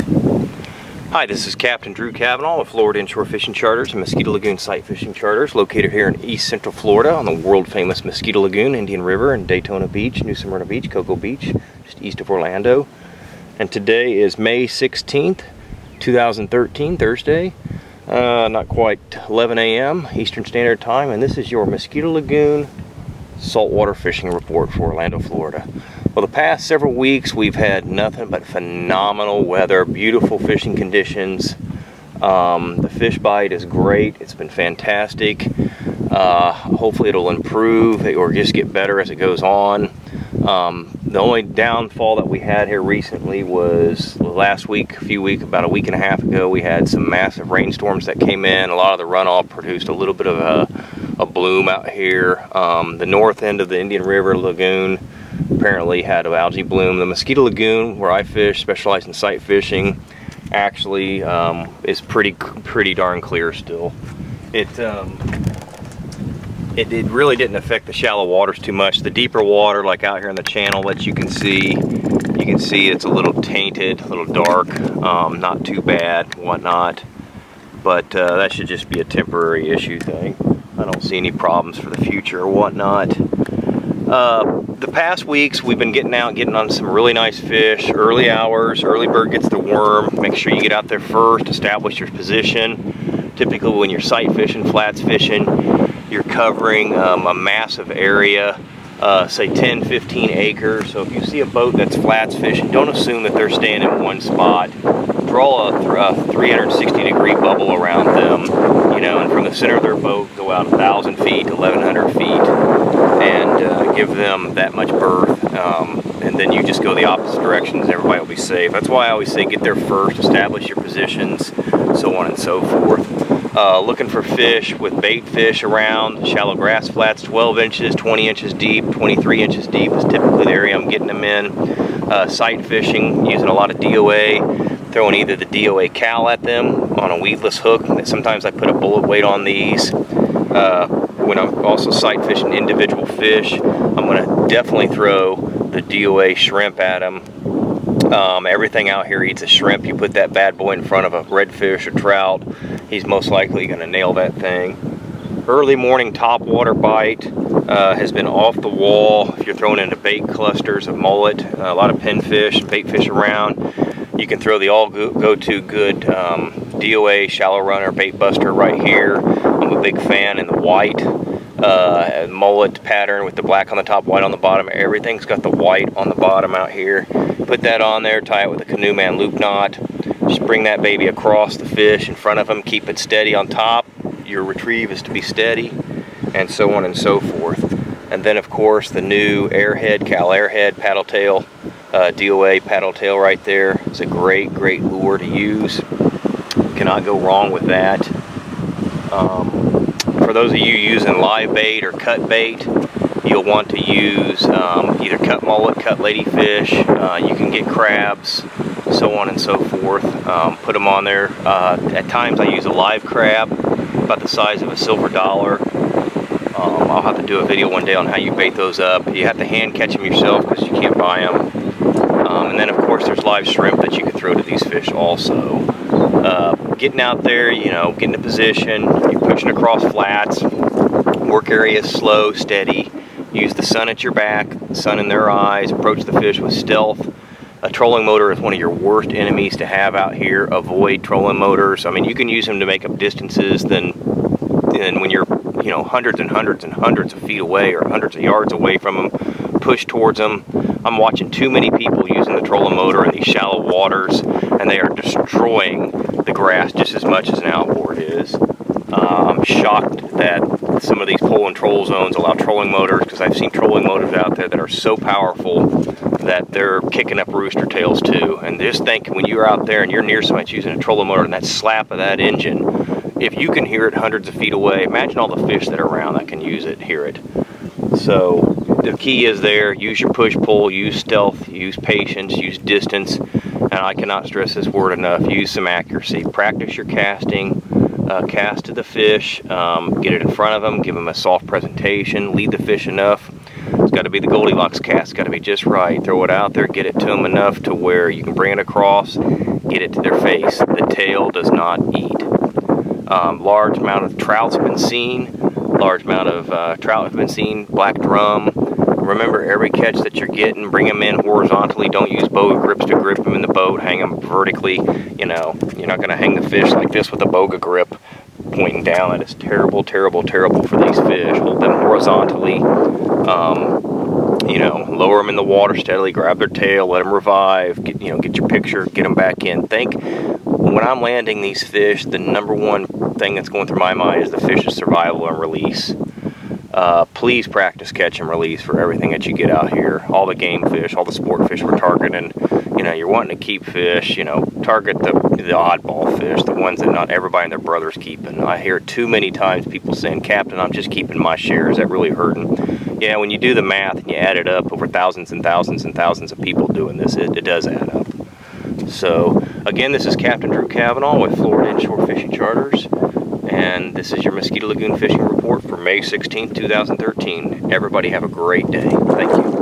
Hi, this is Captain Drew Cavanaugh of Florida Inshore Fishing Charters and Mosquito Lagoon Sight Fishing Charters, located here in East Central Florida on the world-famous Mosquito Lagoon, Indian River, and Daytona Beach, New Smyrna Beach, Cocoa Beach, just east of Orlando. And today is May 16th, 2013, Thursday. Not quite 11 a.m. Eastern Standard Time, and this is your Mosquito Lagoon saltwater fishing report for Orlando, Florida. Well, the past several weeks we've had nothing but phenomenal weather, beautiful fishing conditions. The fish bite is great. It's been fantastic. Hopefully it'll improve or just get better as it goes on. The only downfall that we had here recently was last week, about a week and a half ago, we had some massive rainstorms that came in. A lot of the runoff produced a little bit of a bloom out here. The north end of the Indian River Lagoon apparently had an algae bloom. The Mosquito Lagoon, where I fish, specialize in sight fishing, actually is pretty darn clear still. It really didn't affect the shallow waters too much. The deeper water, like out here in the channel that you can see it's a little tainted, a little dark, not too bad, whatnot. But that should just be a temporary issue thing. I don't see any problems for the future or whatnot. The past weeks we've been getting out, getting on some really nice fish, early hours, early bird gets the worm. Make sure you get out there first, establish your position. Typically when you're sight fishing, flats fishing, you're covering a massive area, say 10-15 acres. So if you see a boat that's flats fishing, don't assume that they're staying in one spot. Draw a 360-degree bubble around them, you know, and from the center of their boat go out 1,000 feet, 1,100 feet, and give them that much berth. And then you just go the opposite directions, everybody will be safe. That's why I always say get there first, establish your positions, so on and so forth. Looking for fish with bait fish around, shallow grass flats, 12 inches, 20 inches deep, 23 inches deep is typically the area I'm getting them in. Sight fishing, using a lot of DOA, throwing either the DOA cal at them on a weedless hook. Sometimes I put a bullet weight on these. When I'm also sight fishing individual fish, I'm going to definitely throw the DOA shrimp at them. Everything out here eats a shrimp. You put that bad boy in front of a redfish or trout, he's most likely going to nail that thing. Early morning topwater bite has been off the wall. If you're throwing into bait clusters of mullet, a lot of pinfish, bait fish around, you can throw the all go-to good DOA shallow runner bait buster right here. I'm a big fan in the white mullet pattern with the black on the top, white on the bottom. Everything's got the white on the bottom out here. Put that on there, tie it with a canoe man loop knot. Just bring that baby across the fish in front of them, keep it steady on top. Your retrieve is to be steady, and so on and so forth. And then of course the new airhead, cal airhead paddle tail, DOA paddle tail right there. It's a great lure to use. Cannot go wrong with that. For those of you using live bait or cut bait, you'll want to use either cut mullet, cut ladyfish. You can get crabs, so on and so forth. Put them on there. At times I use a live crab, about the size of a silver dollar. I'll have to do a video one day on how you bait those up. You have to hand catch them yourself because you can't buy them. And then of course there's live shrimp that you can throw to these fish also. Getting out there, you know, getting in position, you're pushing across flats, work areas slow, steady, use the sun at your back, sun in their eyes, approach the fish with stealth. A trolling motor is one of your worst enemies to have out here. Avoid trolling motors. I mean, you can use them to make up distances than when you're, you know, hundreds and hundreds and hundreds of feet away or hundreds of yards away from them. Push towards them. I'm watching too many people using the trolling motor in these shallow waters, and they are destroying the grass just as much as an outboard is. I'm shocked that some of these pole and troll zones allow trolling motors, because I've seen trolling motors out there that are so powerful that they're kicking up rooster tails too. And just think, when you're out there and you're near somebody using a trolling motor, and that slap of that engine, if you can hear it hundreds of feet away, imagine all the fish that are around that can use it, hear it. So the key is there, use your push-pull, use stealth, use patience, use distance, and I cannot stress this word enough, use some accuracy. Practice your casting, cast to the fish, get it in front of them, give them a soft presentation, lead the fish enough. It's got to be the Goldilocks cast, it's got to be just right. Throw it out there, get it to them enough to where you can bring it across, get it to their face. The tail does not eat. Large amount of trouts have been seen. Large amount of trout have been seen. Black drum. Remember, every catch that you're getting, bring them in horizontally. Don't use boga grips to grip them in the boat. Hang them vertically. You know, you're not going to hang the fish like this with a boga grip pointing down. That is terrible, terrible, terrible for these fish. Hold them horizontally. You know, lower them in the water steadily. Grab their tail. Let them revive. Get your picture. Get them back in. Think, when I'm landing these fish, the number one thing that's going through my mind is the fish's survival and release. Please practice catch and release for everything that you get out here. All the game fish, all the sport fish we're targeting. You know, you're wanting to keep fish, you know, target the oddball fish, the ones that not everybody and their brother's keeping. I hear too many times people saying, Captain, I'm just keeping my share. Is that really hurting? Yeah, when you do the math and you add it up, over thousands and thousands and thousands of people doing this, it does add up. So, again, this is Captain Drew Cavanaugh with Florida Inshore Fishing Charters. And this is your Mosquito Lagoon Fishing Report for May 16th, 2013. Everybody have a great day. Thank you.